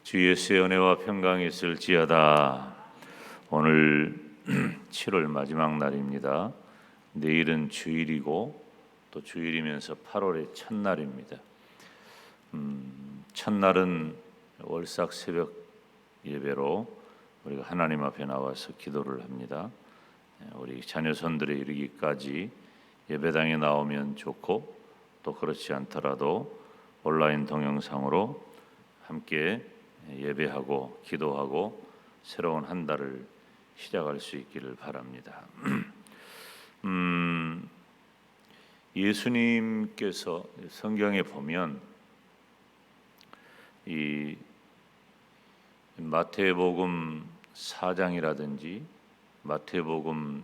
주 예수의 은혜와 평강이 있을지어다. 오늘 7월 마지막 날입니다. 내일은 주일이고 또 주일이면서 8월의 첫날입니다. 첫날은 월삭 새벽 예배로 우리가 하나님 앞에 나와서 기도를 합니다. 우리 자녀손들에 이르기까지 예배당에 나오면 좋고 또 그렇지 않더라도 온라인 동영상으로 함께 예배하고 기도하고 새로운 한 달을 시작할 수 있기를 바랍니다. 예수님께서 성경에 보면 이 마태복음 4장이라든지 마태복음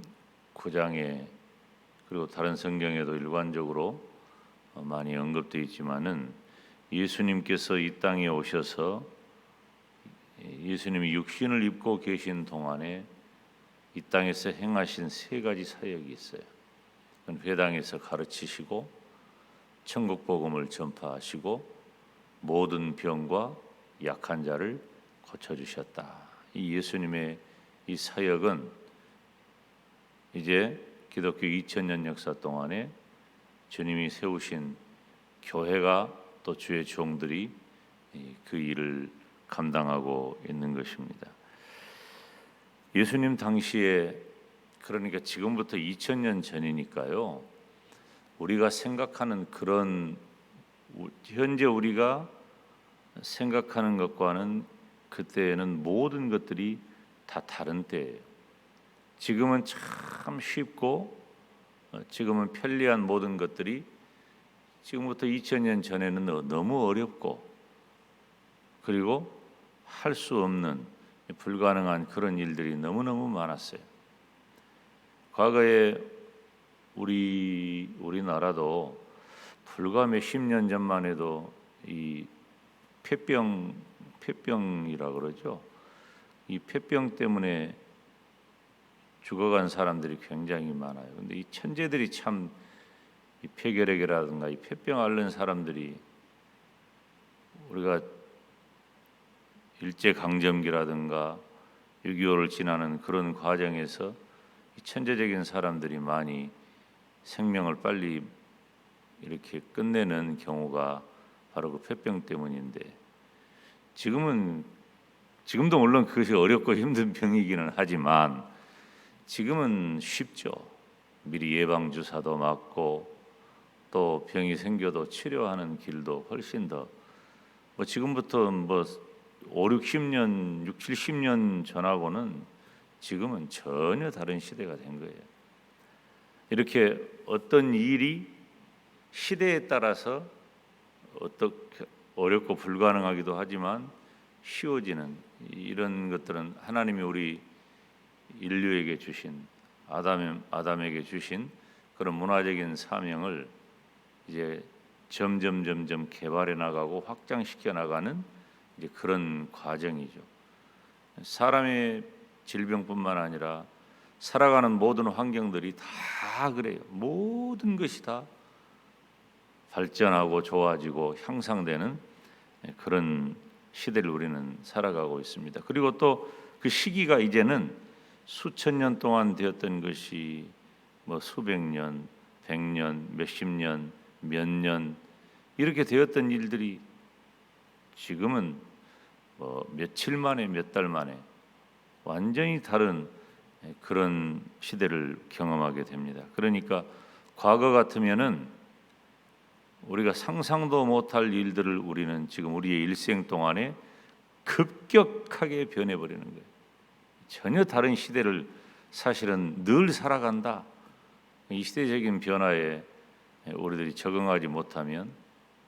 9장에 그리고 다른 성경에도 일관적으로 많이 언급되어 있지만은 예수님께서 이 땅에 오셔서 예수님이 육신을 입고 계신 동안에 이 땅에서 행하신 세 가지 사역이 있어요. 회당에서 가르치시고 천국 복음을 전파하시고 모든 병과 약한 자를 고쳐주셨다. 이 예수님의 이 사역은 이제 기독교 2000년 역사 동안에 주님이 세우신 교회가 또 주의 종들이 그 일을 감당하고 있는 것입니다. 예수님 당시에 그러니까 지금부터 2000년 전이니까요. 우리가 생각하는 그런 현재 우리가 생각하는 것과는 그때에는 모든 것들이 다 다른 때예요. 지금은 참 쉽고 지금은 편리한 모든 것들이 지금부터 2000년 전에는 너무 어렵고 그리고 할 수 없는 불가능한 그런 일들이 너무너무 많았어요. 과거에 우리나라도 불과 몇십 년 전만 해도 이 폐병이라 그러죠. 이 폐병 때문에 죽어간 사람들이 굉장히 많아요. 근데 이 천재들이 참 이 폐결핵이라든가 이 폐병 앓는 사람들이 우리가 일제강점기라든가 6.25를 지나는 그런 과정에서 이 천재적인 사람들이 많이 생명을 빨리 이렇게 끝내는 경우가 바로 그 폐병 때문인데 지금도 물론 그것이 어렵고 힘든 병이기는 하지만 지금은 쉽죠. 미리 예방주사도 맞고 또 병이 생겨도 치료하는 길도 훨씬 더 지금부터 5, 60년, 6, 70년 전하고는 지금은 전혀 다른 시대가 된 거예요. 이렇게 어떤 일이 시대에 따라서 어떻게 어렵고 불가능하기도 하지만 쉬워지는 이런 것들은 하나님이 우리 인류에게 주신 아담에게 주신 그런 문화적인 사명을 이제 점점 개발해 나가고 확장시켜 나가는 이제 그런 과정이죠. 사람의 질병뿐만 아니라 살아가는 모든 환경들이 다 그래요. 모든 것이 다 발전하고 좋아지고 향상되는 그런 시대를 우리는 살아가고 있습니다. 그리고 또 그 시기가 이제는 수천 년 동안 되었던 것이 수백 년, 100년, 몇십 년, 몇 년 이렇게 되었던 일들이 지금은 며칠 만에 몇 달 만에 완전히 다른 그런 시대를 경험하게 됩니다. 그러니까 과거 같으면은 우리가 상상도 못할 일들을 우리는 지금 우리의 일생 동안에 급격하게 변해버리는 거예요. 전혀 다른 시대를 사실은 늘 살아간다. 이 시대적인 변화에 우리들이 적응하지 못하면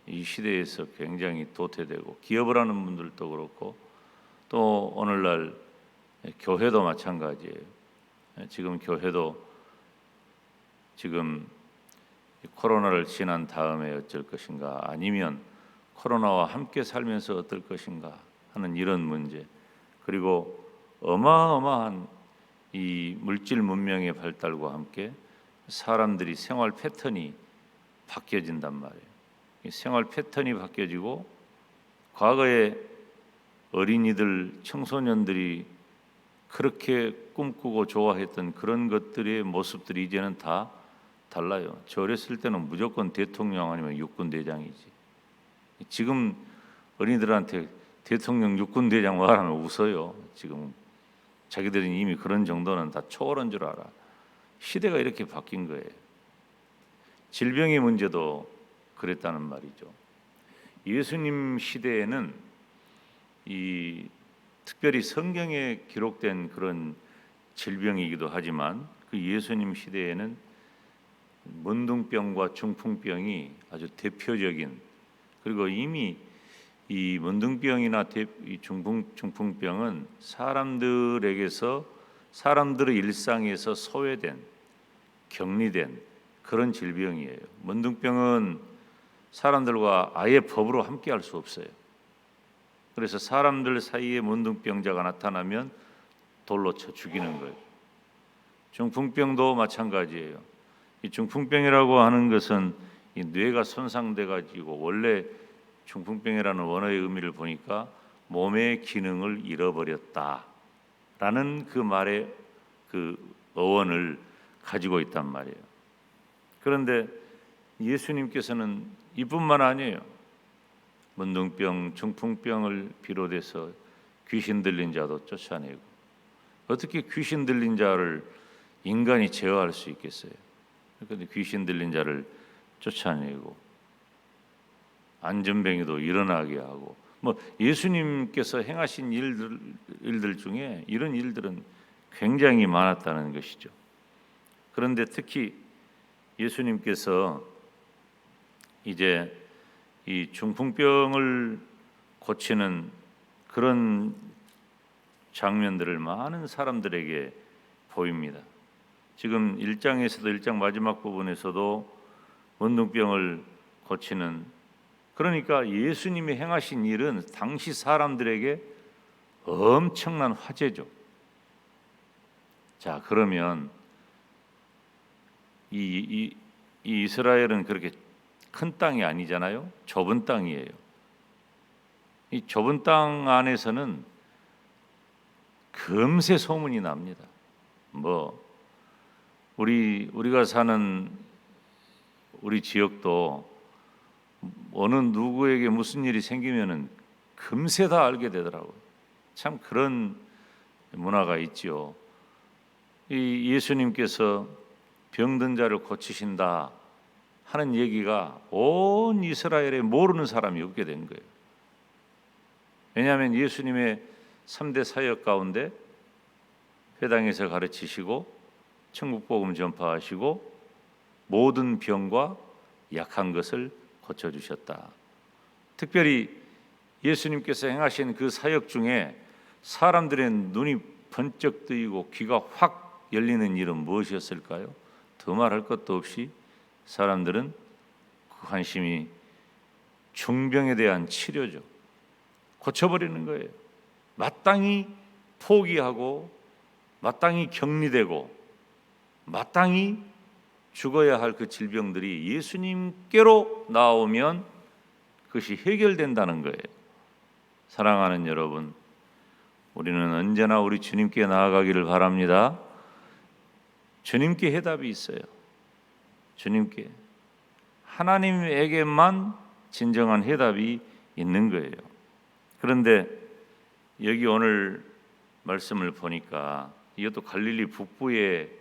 이 시대에서 굉장히 도태되고 기업을 하는 분들도 그렇고 또 오늘날 교회도 마찬가지예요. 지금 교회도 지금 코로나를 지난 다음에 어쩔 것인가 아니면 코로나와 함께 살면서 어떨 것인가 하는 이런 문제 그리고 어마어마한 이 물질 문명의 발달과 함께 사람들이 생활 패턴이 바뀌어진단 말이에요. 생활 패턴이 바뀌어지고 과거에 어린이들, 청소년들이 그렇게 꿈꾸고 좋아했던 그런 것들의 모습들이 이제는 다 달라요. 저 어렸을 때는 무조건 대통령 아니면 육군대장이지. 지금 어린이들한테 대통령, 육군대장 말하면 웃어요. 지금 자기들은 이미 그런 정도는 다 초월한 줄 알아. 시대가 이렇게 바뀐 거예요. 질병의 문제도 그랬다는 말이죠. 예수님 시대에는 이 특별히 성경에 기록된 그런 질병이기도 하지만 그 예수님 시대에는 문둥병과 중풍병이 아주 대표적인, 그리고 이미 이 문둥병이나 이 중풍병은 사람들의 일상에서 소외된, 격리된 그런 질병이에요. 문둥병은 사람들과 아예 법으로 함께할 수 없어요. 그래서 사람들 사이에 문둥병자가 나타나면 돌로 쳐 죽이는 거예요. 중풍병도 마찬가지예요. 이 중풍병이라고 하는 것은 이 뇌가 손상돼 가지고, 원래 중풍병이라는 원어의 의미를 보니까 몸의 기능을 잃어버렸다라는 그 말의 그 어원을 가지고 있단 말이에요. 그런데 예수님께서는 이뿐만 아니에요. 문둥병, 중풍병을 비롯해서 귀신 들린 자도 쫓아내고, 어떻게 귀신 들린 자를 인간이 제어할 수 있겠어요? 그런데 귀신 들린 자를 쫓아내고 안전병에도 일어나게 하고, 예수님께서 행하신 일들 중에 이런 일들은 굉장히 많았다는 것이죠. 그런데 특히 예수님께서 이제 이 중풍병을 고치는 그런 장면들을 많은 사람들에게 보입니다. 지금 1장에서도 1장 마지막 부분에서도 문둥병을 고치는, 그러니까 예수님이 행하신 일은 당시 사람들에게 엄청난 화제죠. 자, 그러면 이 이스라엘은 그렇게 큰 땅이 아니잖아요. 좁은 땅이에요. 이 좁은 땅 안에서는 금세 소문이 납니다. 우리가 사는 우리 지역도 어느 누구에게 무슨 일이 생기면은 금세 다 알게 되더라고요. 참 그런 문화가 있지요. 이 예수님께서 병든 자를 고치신다 하는 얘기가 온 이스라엘에 모르는 사람이 없게 된 거예요. 왜냐하면 예수님의 3대 사역 가운데 회당에서 가르치시고 천국 복음 전파하시고 모든 병과 약한 것을 고쳐주셨다. 특별히 예수님께서 행하신 그 사역 중에 사람들의 눈이 번쩍 뜨이고 귀가 확 열리는 일은 무엇이었을까요? 더말할 것도 없이 사람들은 그 관심이 중병에 대한 치료죠. 고쳐버리는 거예요. 마땅히 포기하고 마땅히 격리되고 마땅히 죽어야 할 그 질병들이 예수님께로 나오면 그것이 해결된다는 거예요. 사랑하는 여러분, 우리는 언제나 우리 주님께 나아가기를 바랍니다. 주님께 해답이 있어요. 주님께, 하나님에게만 진정한 해답이 있는 거예요. 그런데 여기 오늘 말씀을 보니까 이것도 갈릴리 북부의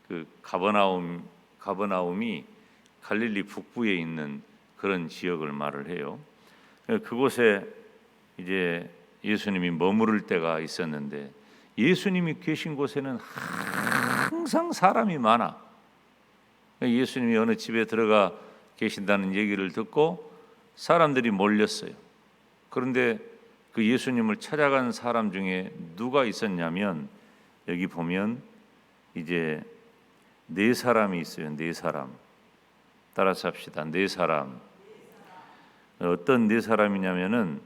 그 가버나움이 갈릴리 북부에 있는 그런 지역을 말을 해요. 그곳에 이제 예수님이 머무를 때가 있었는데, 예수님이 계신 곳에는 항상 사람이 많아. 예수님이 어느 집에 들어가 계신다는 얘기를 듣고 사람들이 몰렸어요. 그런데 그 예수님을 찾아간 사람 중에 누가 있었냐면, 여기 보면 이제 4사람이 있어요. 4사람. 따라서 합시다. 4사람. 어떤 4사람이냐면은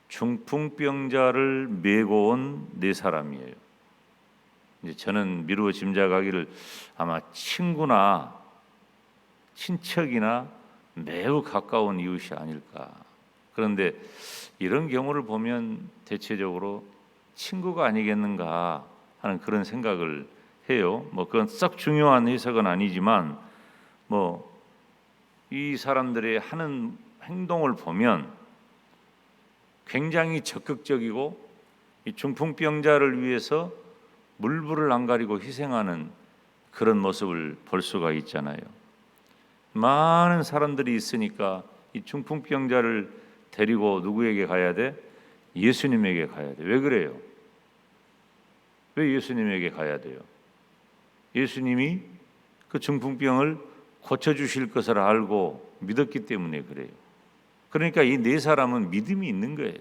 중풍병자를 메고 온 4사람이에요. 이제 저는 미루어 짐작하기를 아마 친구나 친척이나 매우 가까운 이웃이 아닐까 그런데 이런 경우를 보면 대체적으로 친구가 아니겠는가 하는 그런 생각을 해요. 뭐 그건 썩 중요한 해석은 아니지만 뭐 이 사람들의 하는 행동을 보면 굉장히 적극적이고 이 중풍병자를 위해서 물불을 안 가리고 희생하는 그런 모습을 볼 수가 있잖아요. 많은 사람들이 있으니까 이 중풍병자를 데리고 누구에게 가야 돼? 예수님에게 가야 돼. 왜 그래요? 왜 예수님에게 가야 돼요? 예수님이 그 중풍병을 고쳐주실 것을 알고 믿었기 때문에 그래요. 그러니까 이 네 사람은 믿음이 있는 거예요.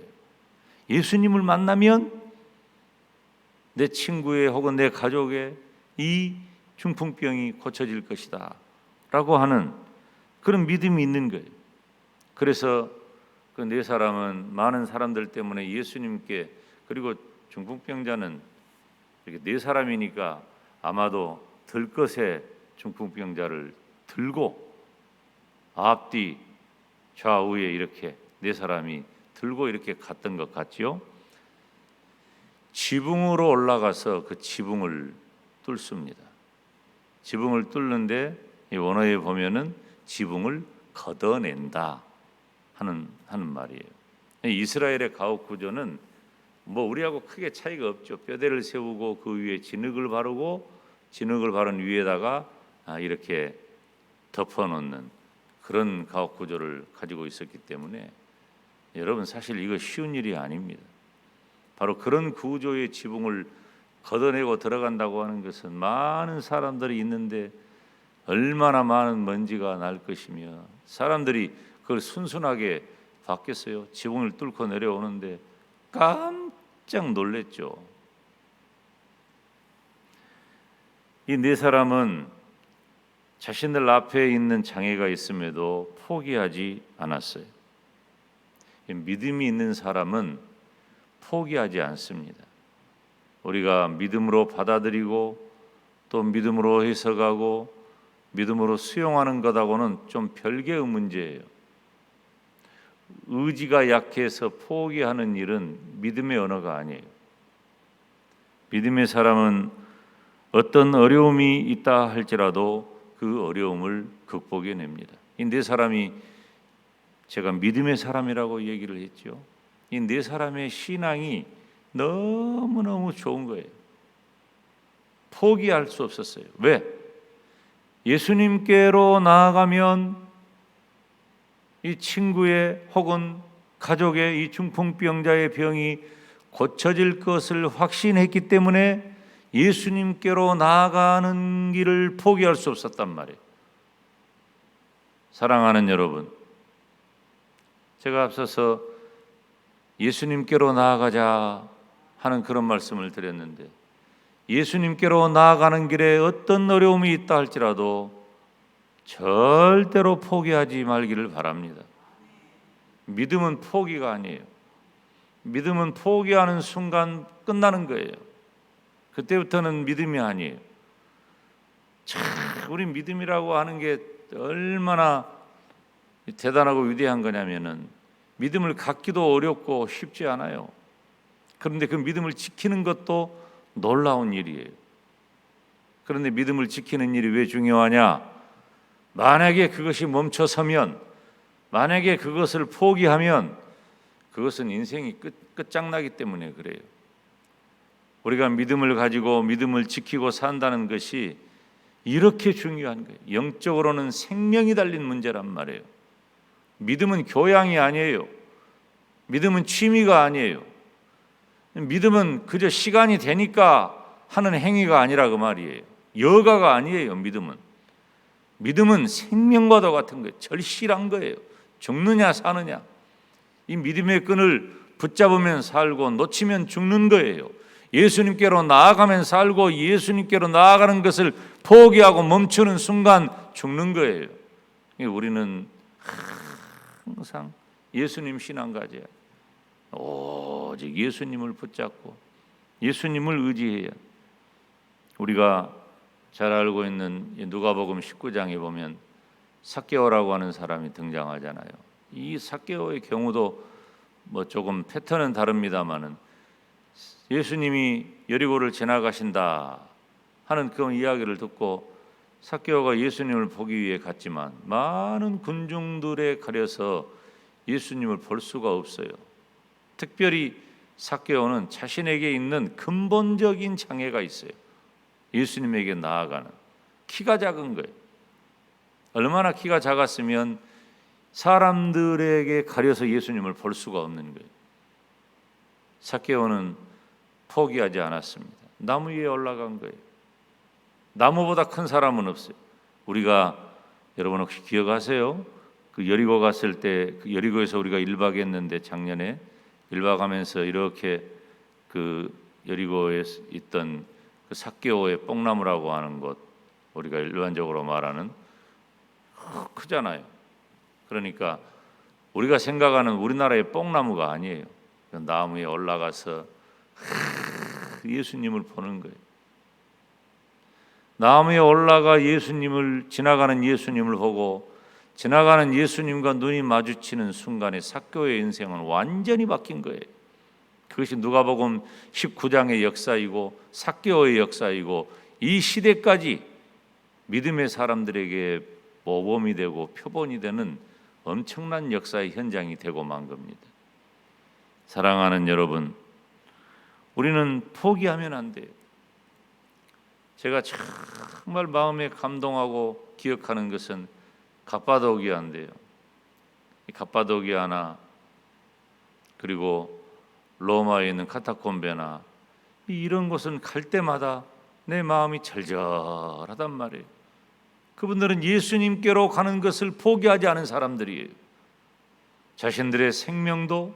예수님을 만나면 내 친구의 혹은 내 가족의 이 중풍병이 고쳐질 것이다 라고 하는 그런 믿음이 있는 거예요. 그래서 그 네 사람은 많은 사람들 때문에 예수님께, 그리고 중풍병자는 이렇게 네 사람이니까 아마도 들것에 중풍병자를 들고 앞뒤 좌우에 이렇게 네 사람이 들고 이렇게 갔던 것 같지요. 지붕으로 올라가서 그 지붕을 뚫습니다. 지붕을 뚫는데 이 원어에 보면은 지붕을 걷어낸다 하는 말이에요. 이스라엘의 가옥 구조는 뭐 우리하고 크게 차이가 없죠. 뼈대를 세우고 그 위에 진흙을 바르고 진흙을 바른 위에다가 이렇게 덮어놓는 그런 가옥 구조를 가지고 있었기 때문에 여러분 사실 이거 쉬운 일이 아닙니다. 바로 그런 구조의 지붕을 걷어내고 들어간다고 하는 것은 많은 사람들이 있는데 얼마나 많은 먼지가 날 것이며 사람들이 그걸 순순하게 받겠어요. 지붕을 뚫고 내려오는데 깜짝 놀랐죠. 이 네 사람은 자신들 앞에 있는 장애가 있음에도 포기하지 않았어요. 믿음이 있는 사람은 포기하지 않습니다. 우리가 믿음으로 받아들이고 또 믿음으로 해석하고 믿음으로 수용하는 것하고는 좀 별개의 문제예요. 의지가 약해서 포기하는 일은 믿음의 언어가 아니에요. 믿음의 사람은 어떤 어려움이 있다 할지라도 그 어려움을 극복해냅니다. 이 네 사람이 제가 믿음의 사람이라고 얘기를 했죠. 이 네 사람의 신앙이 너무너무 좋은 거예요. 포기할 수 없었어요. 왜? 예수님께로 나아가면 이 친구의 혹은 가족의 이 중풍병자의 병이 고쳐질 것을 확신했기 때문에 예수님께로 나아가는 길을 포기할 수 없었단 말이에요. 사랑하는 여러분, 제가 앞서서 예수님께로 나아가자 하는 그런 말씀을 드렸는데 예수님께로 나아가는 길에 어떤 어려움이 있다 할지라도 절대로 포기하지 말기를 바랍니다. 믿음은 포기가 아니에요. 믿음은 포기하는 순간 끝나는 거예요. 그때부터는 믿음이 아니에요. 참 우리 믿음이라고 하는 게 얼마나 대단하고 위대한 거냐면은 믿음을 갖기도 어렵고 쉽지 않아요. 그런데 그 믿음을 지키는 것도 놀라운 일이에요. 그런데 믿음을 지키는 일이 왜 중요하냐? 만약에 그것이 멈춰서면, 만약에 그것을 포기하면 그것은 인생이 끝장나기 때문에 그래요. 우리가 믿음을 가지고 믿음을 지키고 산다는 것이 이렇게 중요한 거예요. 영적으로는 생명이 달린 문제란 말이에요. 믿음은 교양이 아니에요. 믿음은 취미가 아니에요. 믿음은 그저 시간이 되니까 하는 행위가 아니라 그 말이에요. 여가가 아니에요. 믿음은 생명과도 같은 거예요. 절실한 거예요. 죽느냐 사느냐. 이 믿음의 끈을 붙잡으면 살고 놓치면 죽는 거예요. 예수님께로 나아가면 살고 예수님께로 나아가는 것을 포기하고 멈추는 순간 죽는 거예요. 우리는 항상 예수님 신앙 가져야 돼요. 오직 예수님을 붙잡고 예수님을 의지해야. 우리가 잘 알고 있는 누가복음 19장에 보면 삭개오라고 하는 사람이 등장하잖아요. 이 삭개오의 경우도 뭐 조금 패턴은 다릅니다마는 예수님이 여리고를 지나가신다 하는 그 이야기를 듣고 삭개오가 예수님을 보기 위해 갔지만 많은 군중들에 가려서 예수님을 볼 수가 없어요. 특별히 삭개오는 자신에게 있는 근본적인 장애가 있어요. 예수님에게 나아가는 키가 작은 거예요. 얼마나 키가 작았으면 사람들에게 가려서 예수님을 볼 수가 없는 거예요. 삭개오는 포기하지 않았습니다. 나무 위에 올라간 거예요. 나무보다 큰 사람은 없어요. 우리가 여러분 혹시 기억하세요? 그 여리고 갔을 때 그 여리고에서 우리가 1박 했는데 작년에 1박 하면서 이렇게 그 여리고에 있던 그 삭개오의 뽕나무라고 하는 곳, 우리가 일반적으로 말하는 크잖아요. 그러니까 우리가 생각하는 우리나라의 뽕나무가 아니에요. 그 나무에 올라가서 예수님을 보는 거예요. 나무에 올라가 예수님을 지나가는 예수님을 보고 지나가는 예수님과 눈이 마주치는 순간에 삭개오의 인생은 완전히 바뀐 거예요. 그것이 누가복음 19장의 역사이고 삭개오의 역사이고 이 시대까지 믿음의 사람들에게 모범이 되고 표본이 되는 엄청난 역사의 현장이 되고 만 겁니다. 사랑하는 여러분, 우리는 포기하면 안 돼요. 제가 정말 마음에 감동하고 기억하는 것은 갑바도기아인데요. 갑바도기아나 그리고 로마에 있는 카타콤베나 이런 곳은 갈 때마다 내 마음이 절절하단 말이에요. 그분들은 예수님께로 가는 것을 포기하지 않은 사람들이에요. 자신들의 생명도,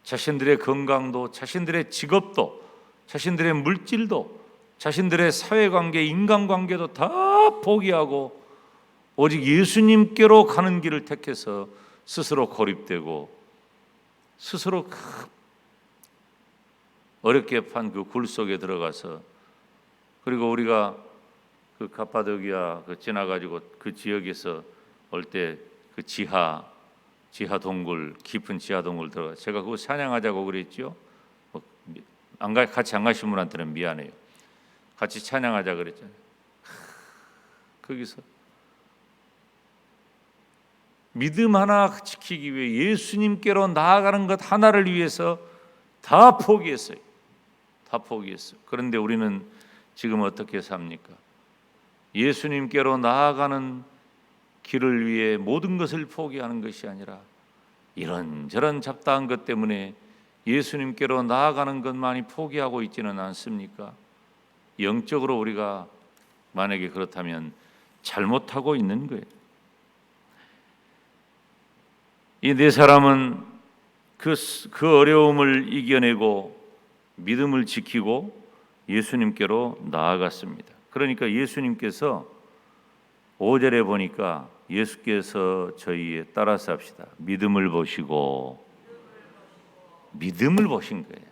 자신들의 건강도, 자신들의 직업도, 자신들의 물질도, 자신들의 사회관계, 인간관계도 다 포기하고 오직 예수님께로 가는 길을 택해서 스스로 고립되고 스스로 어렵게 판 그 굴 속에 들어가서, 그리고 우리가 그 갑바도기아 지나가지고 그 지역에서 올 때 그 지하 동굴, 깊은 지하 동굴 들어가, 제가 그거 찬양하자고 그랬죠. 같이 안 가신 분한테는 미안해요. 같이 찬양하자 그랬잖아요. 거기서 믿음 하나 지키기 위해 예수님께로 나아가는 것 하나를 위해서 다 포기했어요. 다 포기했어요. 그런데 우리는 지금 어떻게 삽니까? 예수님께로 나아가는 길을 위해 모든 것을 포기하는 것이 아니라 이런저런 잡다한 것 때문에 예수님께로 나아가는 것만이 포기하고 있지는 않습니까? 영적으로 우리가 만약에 그렇다면 잘못하고 있는 거예요. 이 네 사람은 그 어려움을 이겨내고 믿음을 지키고 예수님께로 나아갔습니다. 그러니까 예수님께서 5절에 보니까 예수께서 저희에 따라서 합시다. 믿음을 보시고, 믿음을 보신 거예요.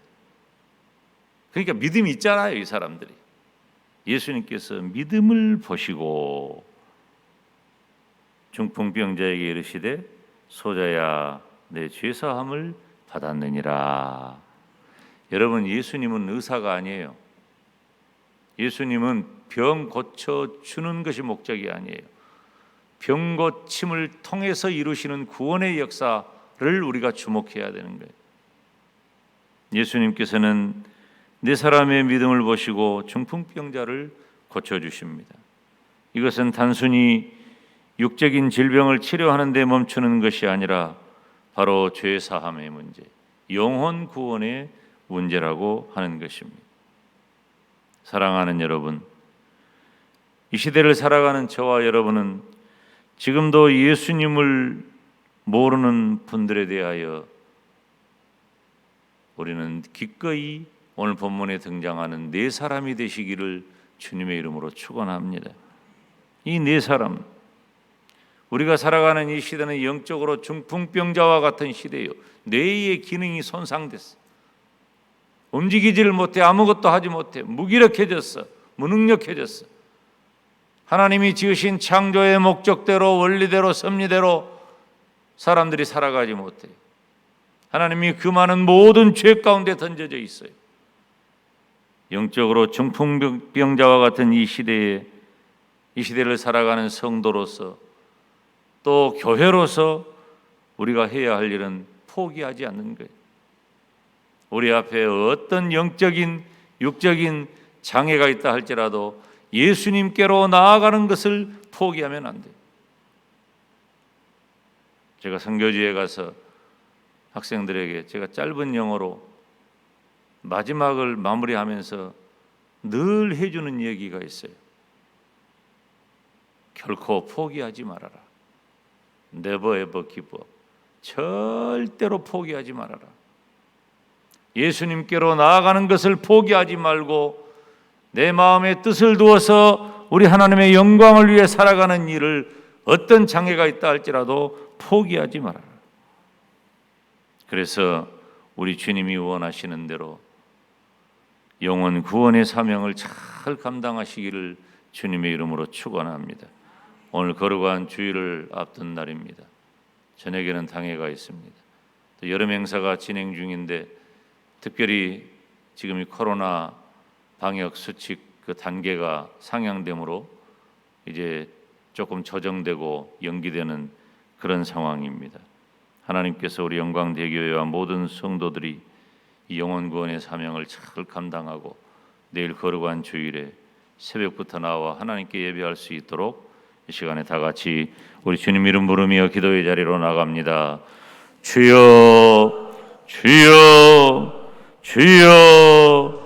그러니까 믿음이 있잖아요, 이 사람들이. 예수님께서 믿음을 보시고 중풍병자에게 이르시되 소자야 내 죄사함을 받았느니라. 여러분, 예수님은 의사가 아니에요. 예수님은 병 고쳐주는 것이 목적이 아니에요. 병 고침을 통해서 이루시는 구원의 역사를 우리가 주목해야 되는 거예요. 예수님께서는 네 사람의 믿음을 보시고 중풍병자를 고쳐주십니다. 이것은 단순히 육적인 질병을 치료하는 데 멈추는 것이 아니라 바로 죄사함의 문제, 영혼 구원의 문제라고 하는 것입니다. 사랑하는 여러분, 이 시대를 살아가는 저와 여러분은 지금도 예수님을 모르는 분들에 대하여 우리는 기꺼이 오늘 본문에 등장하는 네 사람이 되시기를 주님의 이름으로 축원합니다. 이 네 사람, 우리가 살아가는 이 시대는 영적으로 중풍병자와 같은 시대예요. 뇌의 기능이 손상됐어. 움직이지를 못해, 아무것도 하지 못해, 무기력해졌어, 무능력해졌어. 하나님이 지으신 창조의 목적대로, 원리대로, 섭리대로 사람들이 살아가지 못해요. 하나님이 그 많은 모든 죄 가운데 던져져 있어요. 영적으로 중풍병자와 같은 이 시대를 살아가는 성도로서 또 교회로서 우리가 해야 할 일은 포기하지 않는 거예요. 우리 앞에 어떤 영적인 육적인 장애가 있다 할지라도 예수님께로 나아가는 것을 포기하면 안 돼요. 제가 선교지에 가서 학생들에게 제가 짧은 영어로 마지막을 마무리하면서 늘 해주는 얘기가 있어요. 결코 포기하지 말아라. Never ever give up. 절대로 포기하지 말아라. 예수님께로 나아가는 것을 포기하지 말고 내 마음에 뜻을 두어서 우리 하나님의 영광을 위해 살아가는 일을 어떤 장애가 있다 할지라도 포기하지 말아라. 그래서 우리 주님이 원하시는 대로 영혼 구원의 사명을 잘 감당하시기를 주님의 이름으로 축원합니다. 오늘 거룩한 주일을 앞둔 날입니다. 저녁에는 당회가 있습니다. 또 여름 행사가 진행 중인데 특별히 지금 이 코로나 방역 수칙 그 단계가 상향되므로 이제 조금 조정되고 연기되는 그런 상황입니다. 하나님께서 우리 영광대교회와 모든 성도들이 이 영혼 구원의 사명을 잘 감당하고 내일 거룩한 주일에 새벽부터 나와 하나님께 예배할 수 있도록 이 시간에 다 같이 우리 주님 이름 부르며 기도의 자리로 나갑니다. 주여 주여 주여